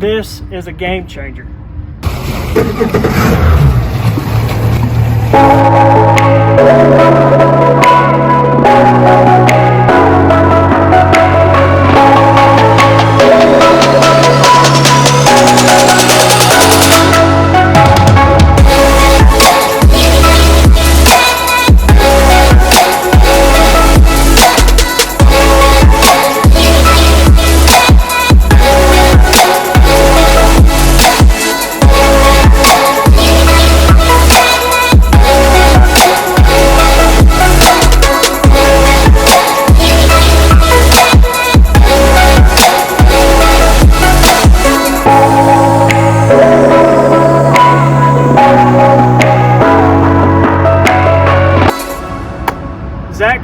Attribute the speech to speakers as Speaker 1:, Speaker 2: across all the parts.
Speaker 1: This is a game changer.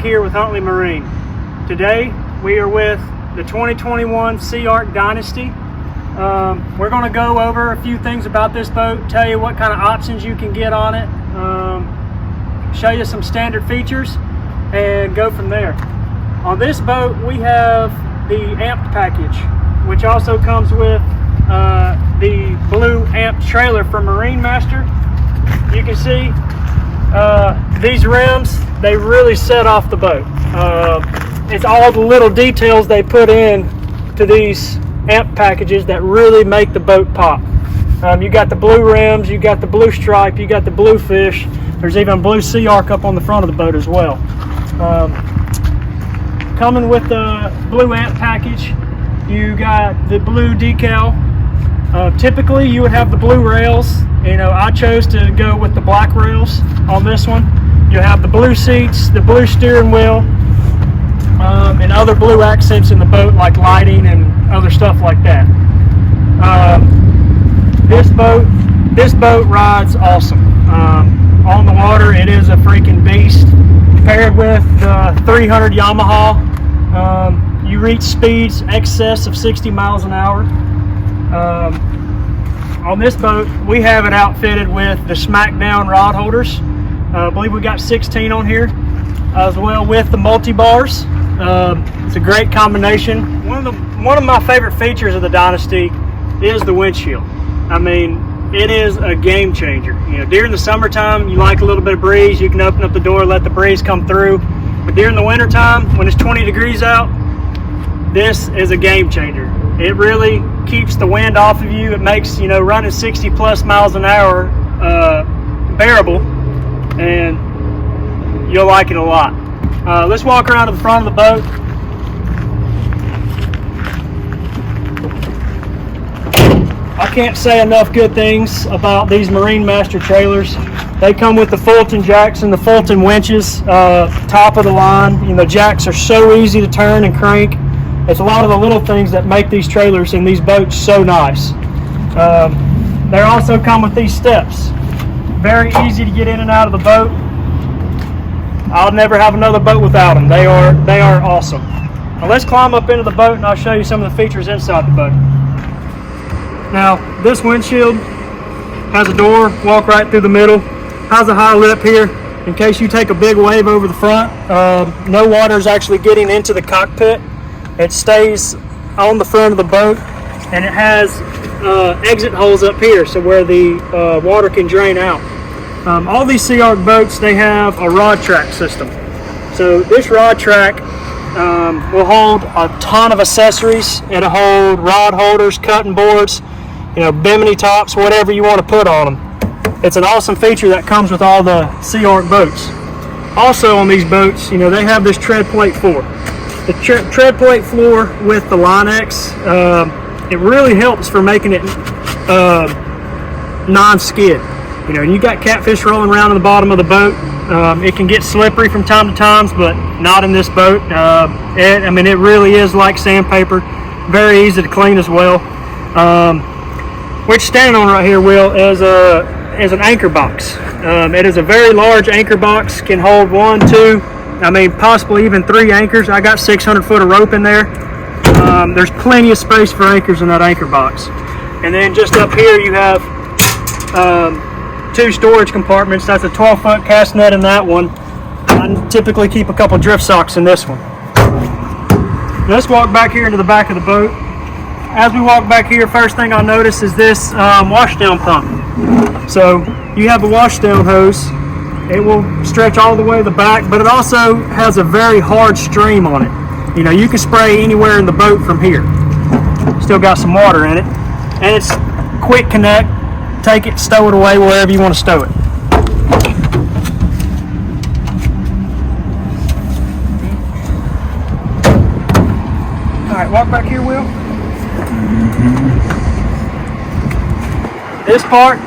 Speaker 1: Here with Huntley Marine. Today we are with the 2021 SeaArk Dynasty. We're going to go over a few things about this boat, tell you what kind of options you can get on it, show you some standard features, and go from there. On this boat we have the amped package, which also comes with the blue amped trailer from Marine Master. You can see these rims, they really set off the boat. It's all the little details they put in to these amp packages that really make the boat pop. You got the blue rims, you got the blue stripe, you got the blue fish. There's even blue SeaArk up on the front of the boat as well. Coming with the blue amp package, you got the blue decal. Typically you would have the blue rails. You know, I chose to go with the black rails on this one. You have the blue seats, the blue steering wheel, and other blue accents in the boat like lighting and other stuff like that. This boat rides awesome. On the water, it is a freaking beast. Paired with the 300 Yamaha, you reach speeds excess of 60 miles an hour. On this boat, we have it outfitted with the Smackdown rod holders. I believe we got 16 on here, as well with the multi-bars. It's a great combination. One of my favorite features of the Dynasty is the windshield. I mean, it is a game changer. You know, during the summertime, you like a little bit of breeze, you can open up the door, let the breeze come through. But during the wintertime, when it's 20 degrees out, this is a game changer. It really keeps the wind off of you. It makes, you know, running 60 plus miles an hour bearable, and you'll like it a lot. Let's walk around to the front of the boat. I can't say enough good things about these Marine Master trailers. They come with the Fulton jacks and the Fulton winches, top of the line. You know, jacks are so easy to turn and crank. It's a lot of the little things that make these trailers and these boats so nice. They also come with these steps. Very easy to get in and out of the boat. I'll never have another boat without them. They are awesome. Now let's climb up into the boat and I'll show you some of the features inside the boat. Now this windshield has a door, walk right through the middle. Has a high lip here in case you take a big wave over the front. No water is actually getting into the cockpit. It stays on the front of the boat, and it has exit holes up here, so where the water can drain out. All these SeaArk boats, they have a rod track system. So this rod track will hold a ton of accessories. It'll hold rod holders, cutting boards, you know, bimini tops, whatever you want to put on them. It's an awesome feature that comes with all the SeaArk boats. Also on these boats, you know, they have this tread plate floor. The tread plate floor with the Line-X, it really helps for making it non-skid. You know, you got catfish rolling around in the bottom of the boat. It can get slippery from time to time, but not in this boat. I mean, it really is like sandpaper. Very easy to clean as well. What you're standing on right here, Will, is an anchor box. It is a very large anchor box. Can hold 1, 2, I mean, possibly even 3 anchors. I got 600 foot of rope in there. There's plenty of space for anchors in that anchor box. And then just up here you have 2 storage compartments. That's a 12-foot cast net in that one. I typically keep a couple drift socks in this one. Let's walk back here into the back of the boat. as we walk back here, first thing I notice is this washdown pump. So you have a washdown hose. It will stretch all the way to the back, but it also has a very hard stream on it. You know, you can spray anywhere in the boat from here. Still got some water in it, and it's quick connect. Take it, stow it away wherever you want to stow it. All right, walk back here, Will. This part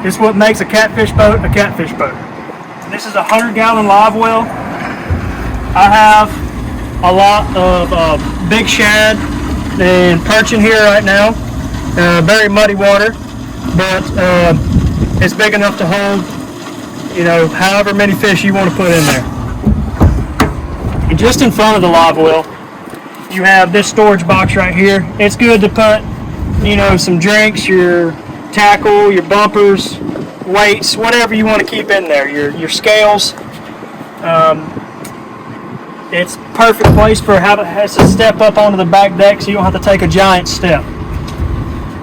Speaker 1: is what makes a catfish boat a catfish boat. This is a 100-gallon Livewell. I have a lot of big shad and perch in here right now. Very muddy water, but it's big enough to hold, you know, however many fish you want to put in there. And just in front of the Livewell, you have this storage box right here. It's good to put, you know, some drinks, your tackle, your bumpers, weights, whatever you want to keep in there, your scales. It's perfect place for how it has to step up onto the back deck so you don't have to take a giant step.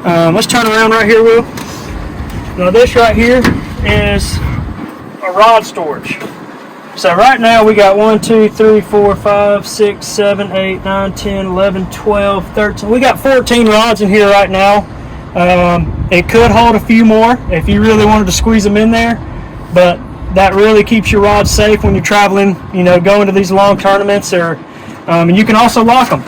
Speaker 1: Let's turn around right here, Will. Now this right here is a rod storage. So right now we got 1, 2, 3, 4, 5, 6, 7, 8, 9, 10, 11, 12, 13. We got 14 rods in here right now. It could hold a few more if you really wanted to squeeze them in there, but that really keeps your rods safe when you're traveling, you know, going to these long tournaments, or and you can also lock them.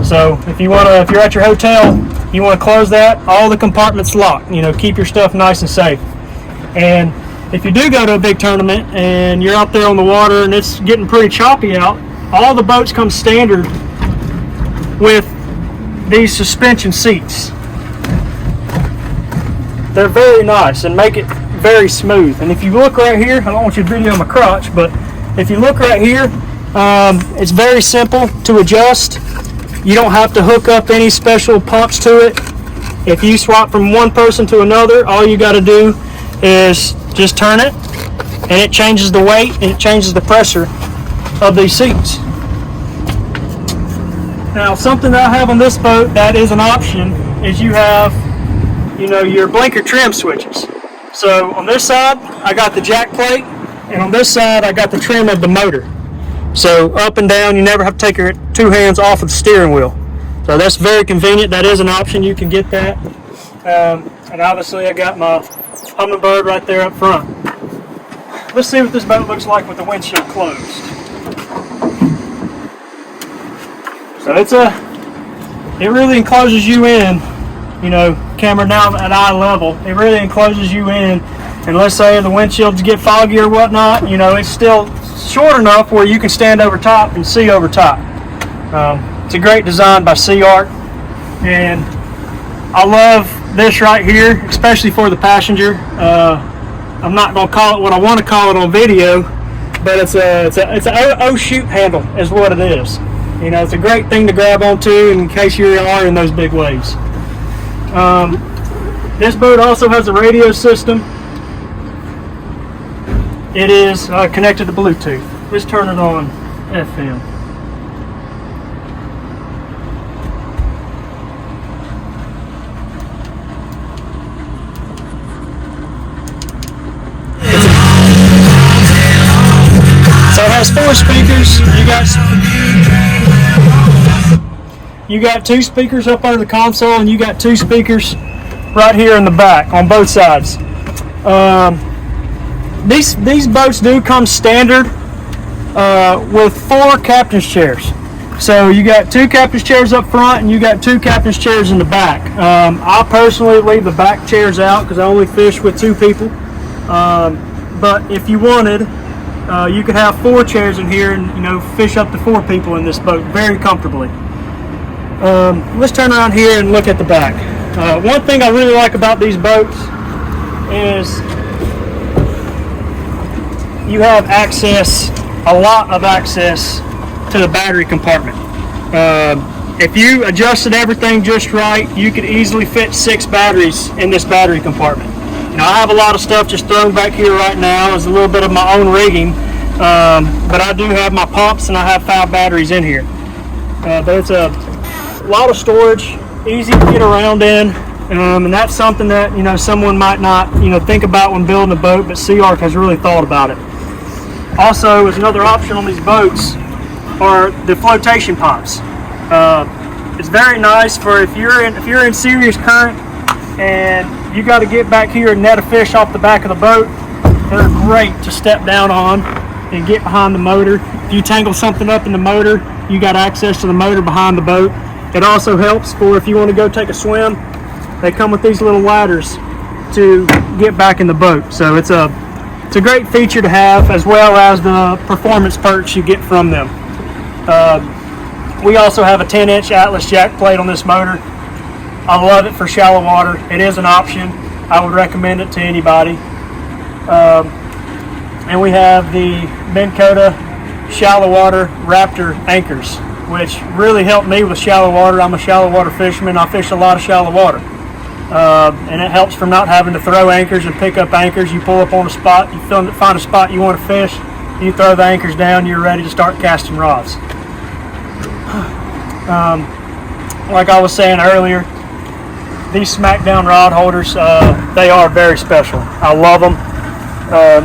Speaker 1: So if you're at your hotel, you want to close that, all the compartments locked, you know, keep your stuff nice and safe. And if you do go to a big tournament and you're out there on the water and it's getting pretty choppy out, all the boats come standard with these suspension seats. They're very nice and make it very smooth. And if you look right here, I don't want you to video my crotch, but if you look right here, it's very simple to adjust. You don't have to hook up any special pumps to it. If you swap from one person to another, all you got to do is just turn it, and it changes the weight and it changes the pressure of these seats. Now, something that I have on this boat that is an option is you have, you know, your blinker trim switches. So on this side, I got the jack plate, and on this side, I got the trim of the motor. So up and down, you never have to take your two hands off of the steering wheel. So that's very convenient. That is an option. You can get that. And obviously, I got my Hummingbird right there up front. Let's see what this boat looks like with the windshield closed. So it really encloses you in, you know, camera down at eye level. It really encloses you in, and let's say the windshields get foggy or whatnot, you know, it's still short enough where you can stand over top and see over top. It's a great design by SeaArk, and I love this right here, especially for the passenger. I'm not going to call it what I want to call it on video, but it's a oh shoot handle is what it is. You know, it's a great thing to grab onto in case you are in those big waves. This boat also has a radio system. It is connected to Bluetooth. Let's turn it on FM. So it has 4 speakers. You got 2 speakers up under the console, and you got 2 speakers right here in the back on both sides. These boats do come standard with 4 captain's chairs. So you got 2 captain's chairs up front, and you got 2 captain's chairs in the back. I personally leave the back chairs out because I only fish with 2 people. But if you wanted, you could have 4 chairs in here and, you know, fish up to 4 people in this boat very comfortably. Let's turn around here and look at the back. One thing I really like about these boats is you have access, a lot of access to the battery compartment. If you adjusted everything just right, you could easily fit 6 batteries in this battery compartment. Now, I have a lot of stuff just thrown back here right now. It's a little bit of my own rigging, but I do have my pumps and I have 5 batteries in here. But it's a lot of storage. easy to get around in, and that's something that, you know, someone might not, you know, think about when building a boat, but SeaArk has really thought about it. Also, as another option on these boats are the flotation pots. It's very nice for if you're in serious current and you got to get back here and net a fish off the back of the boat. They're great to step down on and get behind the motor. If you tangle something up in the motor, you got access to the motor behind the boat. It also helps for if you want to go take a swim. They come with these little ladders to get back in the boat. So it's a great feature to have, as well as the performance perks you get from them. We also have a 10-inch Atlas jack plate on this motor. I love it for shallow water. It is an option. I would recommend it to anybody. And we have the Minn Kota shallow water Raptor anchors, which really help me with shallow water. I'm a shallow water fisherman. I fish a lot of shallow water. And it helps from not having to throw anchors and pick up anchors. You pull up on a spot, you find a spot you want to fish, you throw the anchors down, you're ready to start casting rods. Like I was saying earlier, these smackdown rod holders, they are very special. I love them.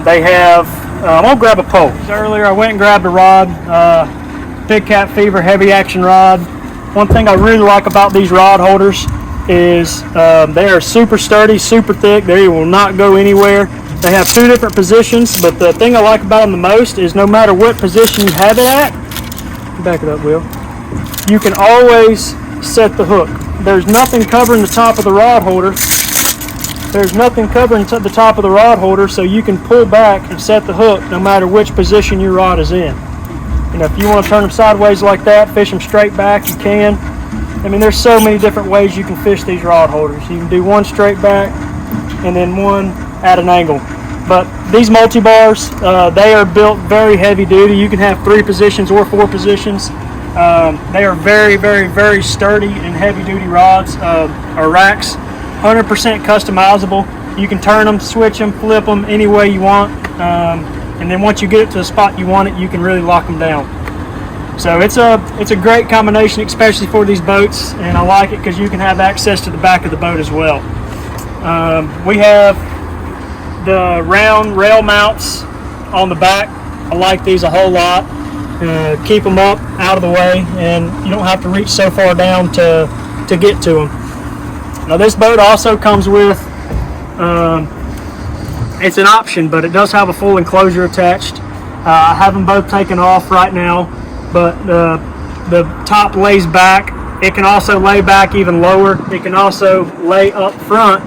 Speaker 1: They have, I'm going to grab a pole. Earlier I went and grabbed a rod, Big Cat Fever heavy action rod. One thing I really like about these rod holders is they are super sturdy, super thick. They will not go anywhere. They have two different positions, but the thing I like about them the most is no matter what position you have it at, back it up, Will, you can always set the hook. There's nothing covering the top of the rod holder. There's nothing covering the top of the rod holder, so you can pull back and set the hook no matter which position your rod is in. You know, if you want to turn them sideways like that, fish them straight back, you can. I mean, there's so many different ways you can fish these rod holders. You can do one straight back and then one at an angle. But these multi-bars, they are built very heavy duty. You can have 3 positions or 4 positions. They are very, very, very sturdy and heavy duty rods or racks. 100% customizable. You can turn them, switch them, flip them any way you want. And then once you get it to the spot you want it, you can really lock them down. So it's a great combination, especially for these boats, and I like it because you can have access to the back of the boat as well. We have the round rail mounts on the back. I like these a whole lot. Keep them up out of the way, and you don't have to reach so far down to get to them. Now this boat also comes with, it's an option, but it does have a full enclosure attached. I have them both taken off right now, but the top lays back. It can also lay back even lower. It can also lay up front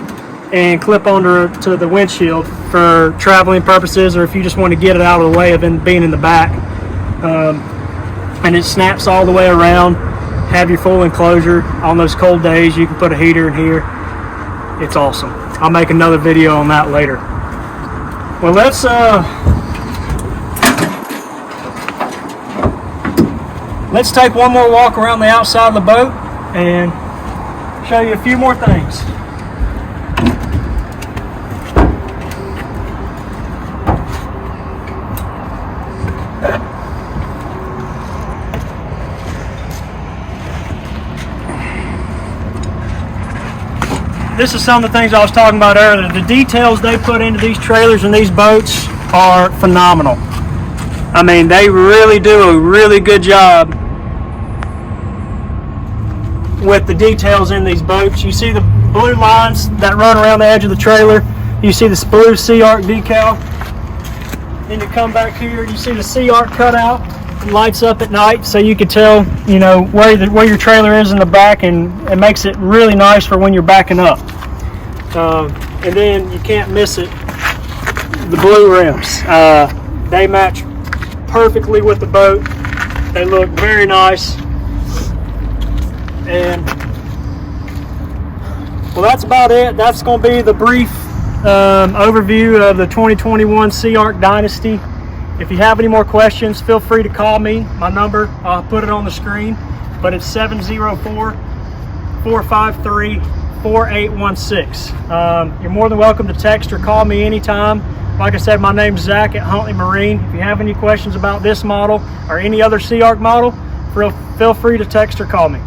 Speaker 1: and clip onto to the windshield for traveling purposes, or if you just want to get it out of the way of being in the back. And it snaps all the way around. Have your full enclosure. On those cold days, you can put a heater in here. It's awesome. I'll make another video on that later. Well, let's take one more walk around the outside of the boat and show you a few more things. This is some of the things I was talking about earlier. The details they put into these trailers and these boats are phenomenal. I mean, they really do a really good job with the details in these boats. You see the blue lines that run around the edge of the trailer. You see this blue SeaArk decal. Then you come back here, you see the SeaArk cutout. It lights up at night, so you can tell, you know, where your trailer is in the back, and it makes it really nice for when you're backing up. And then you can't miss it, the blue rims. They match perfectly with the boat. They look very nice. And well, that's about it. That's going to be the brief overview of the 2021 SeaArk Dynasty. If you have any more questions, feel free to call me. My number, I'll put it on the screen, but it's 704-453-4816. You're more than welcome to text or call me anytime. Like I said, my name's Zach at Huntley Marine. If you have any questions about this model or any other SeaArk model, feel free to text or call me.